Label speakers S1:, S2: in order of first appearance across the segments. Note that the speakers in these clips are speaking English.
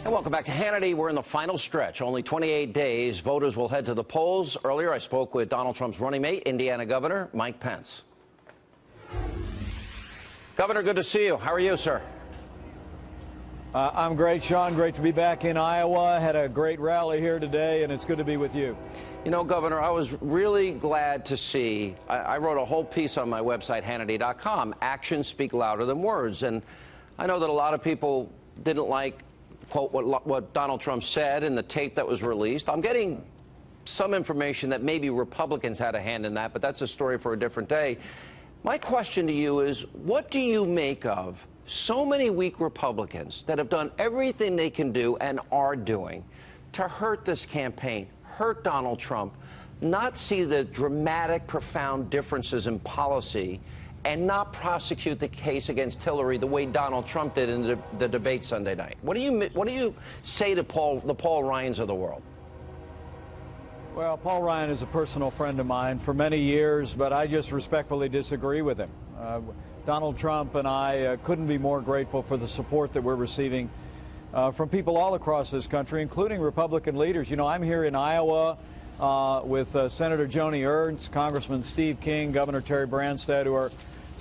S1: And welcome back to Hannity. We're in the final stretch. Only 28 days. Voters will head to the polls. Earlier, I spoke with Donald Trump's running mate, Indiana Governor Mike Pence. Governor, good to see you. How are you, sir?
S2: I'm great, Sean. Great to be back in Iowa. Had a great rally here today, and it's good to be with you.
S1: You know, Governor, I was really glad to see, I wrote a whole piece on my website, Hannity.com, actions speak louder than words. And I know that a lot of people didn't like, quote, what Donald Trump said in the tape that was released. I'm getting some information that maybe Republicans had a hand in that, but that's a story for a different day. My question to you is, what do you make of so many weak Republicans that have done everything they can do and are doing to hurt this campaign, hurt Donald Trump, not see the dramatic, profound differences in policy, and not prosecute the case against Hillary the way Donald Trump did in the debate Sunday night? What do you say to the Paul Ryans of the world?
S2: Well, Paul Ryan is a personal friend of mine for many years, but I just respectfully disagree with him. Donald Trump and I couldn't be more grateful for the support that we're receiving from people all across this country, including Republican leaders. You know, I'm here in Iowa with Senator Joni Ernst, Congressman Steve King, Governor Terry Branstad, who are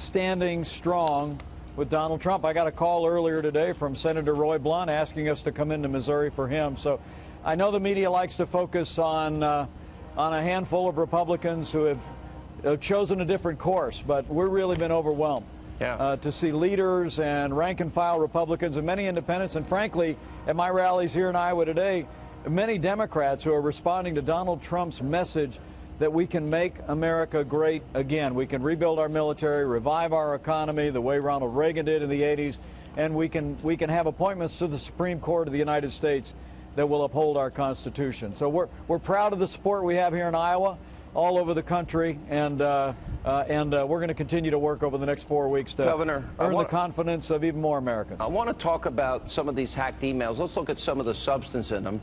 S2: standing strong with Donald Trump. I got a call earlier today from Senator Roy Blunt asking us to come into Missouri for him. So I know the media likes to focus on a handful of Republicans who have chosen a different course, but we've really been overwhelmed to see leaders and rank-and-file Republicans and many independents, and frankly, at my rallies here in Iowa today, many Democrats who are responding to Donald Trump's message that we can make America great again. We can rebuild our military, revive our economy the way Ronald Reagan did in the 80s, and we can have appointments to the Supreme Court of the United States that will uphold our Constitution. So we're proud of the support we have here in Iowa, all over the country, and we're going to continue to work over the next 4 weeks to earn the confidence of even more Americans. I
S1: want to talk about some of these hacked emails. Let's look at some of the substance in them.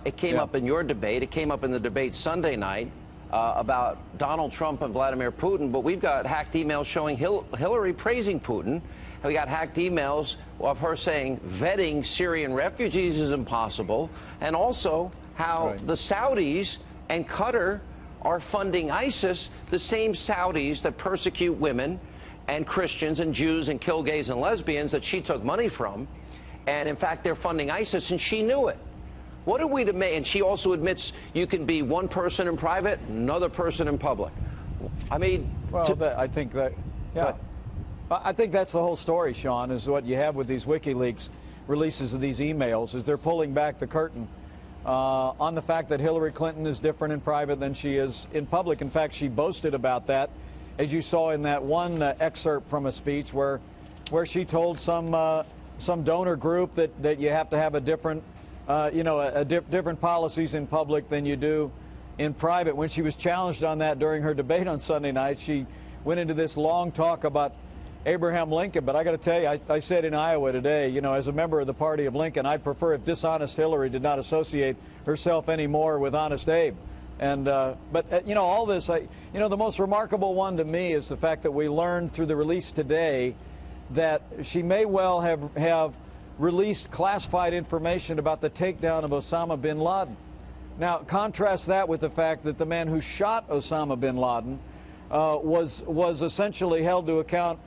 S1: It came up in your debate. It came up in the debate Sunday night about Donald Trump and Vladimir Putin, but we've got hacked emails showing Hillary praising Putin. We got hacked emails of her saying vetting Syrian refugees is impossible, and also how the Saudis and Qatar are funding ISIS, the same Saudis that persecute women and Christians and Jews and kill gays and lesbians that she took money from. And in fact, they're funding ISIS, and she knew it. What are we to make? And she also admits you can be one person in private, another person in public. I mean,
S2: well, I think that, I think that's the whole story, Sean, is what you have with these WikiLeaks releases of these emails, is they're pulling back the curtain on the fact that Hillary Clinton is different in private than she is in public. In fact, she boasted about that, as you saw in that one excerpt from a speech where she told some donor group that you have to have a different, different policies in public than you do in private. When she was challenged on that during her debate on Sunday night, she went into this long talk about Abraham Lincoln. But I got to tell you, I said in Iowa today, you know, as a member of the party of Lincoln, I'd prefer if dishonest Hillary did not associate herself anymore with honest Abe. And but you know, all this, the most remarkable one to me is the fact that we learned through the release today that she may well have released classified information about the takedown of Osama bin Laden. Now, contrast that with the fact that the man who shot Osama bin Laden was essentially held to account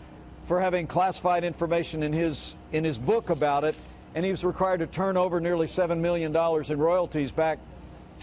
S2: for having classified information in his book about it, and he was required to turn over nearly $7 million in royalties back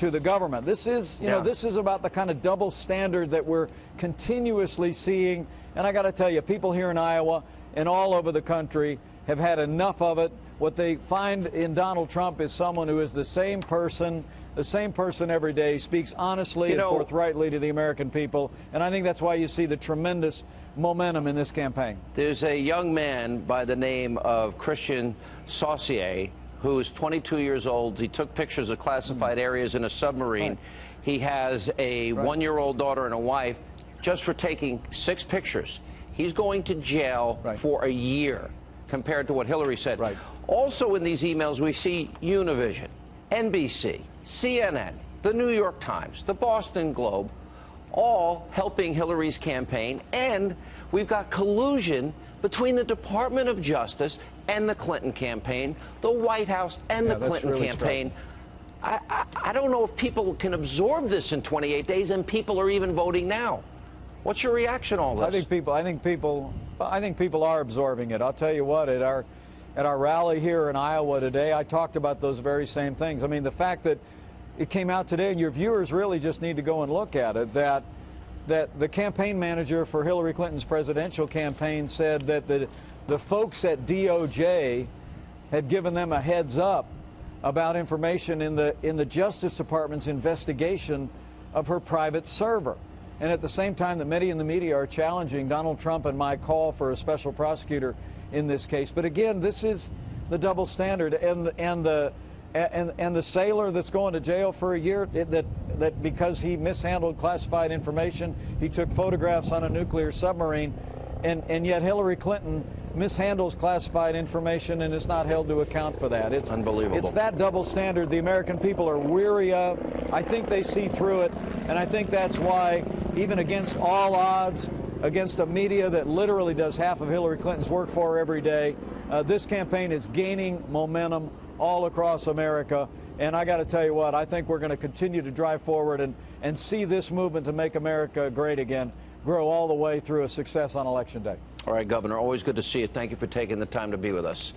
S2: to the government. This is, this is about the kind of double standard that we're continuously seeing, and I got to tell you, people here in Iowa and all over the country have had enough of it. What they find in Donald Trump is someone who is the same person every day, speaks honestly and forthrightly to the American people, and I think that's why you see the tremendous momentum in this campaign.
S1: There's a young man by the name of Christian Saucier who is 22 years old. He took pictures of classified areas in a submarine. He has a one-year-old daughter and a wife just for taking 6 pictures. He's going to jail for a year compared to what Hillary said. Also in these emails, we see Univision, NBC, CNN, the New York Times, the Boston Globe, all helping Hillary's campaign, and we've got collusion between the Department of Justice and the Clinton campaign, the White House and the Clinton
S2: really
S1: campaign. I don't know if people can absorb this in 28 days, and people are even voting now. What's your reaction to all this?
S2: I think people are absorbing it. I'll tell you what, at our rally here in Iowa today, I talked about those very same things. I mean, the fact that it came out today, and your viewers really just need to go and look at it, that the campaign manager for Hillary Clinton's presidential campaign said that the folks at DOJ had given them a heads up about information in the Justice Department's investigation of her private server. And at the same time that many in the media are challenging Donald Trump and my call for a special prosecutor in this case. But again, this is the double standard, and the sailor that's going to jail for a year, that because he mishandled classified information, he took photographs on a nuclear submarine, and yet Hillary Clinton mishandles classified information and is not held to account for that. It's
S1: unbelievable.
S2: It's that double standard the American people are weary of. I think they see through it, and I think that's why, even against all odds, against a media that literally does half of Hillary Clinton's work for her every day, this campaign is gaining momentum all across America. And I got to tell you what, I think we're going to continue to drive forward and see this movement to make America great again grow all the way through a success on Election Day.
S1: All right, Governor, always good to see you. Thank you for taking the time to be with us.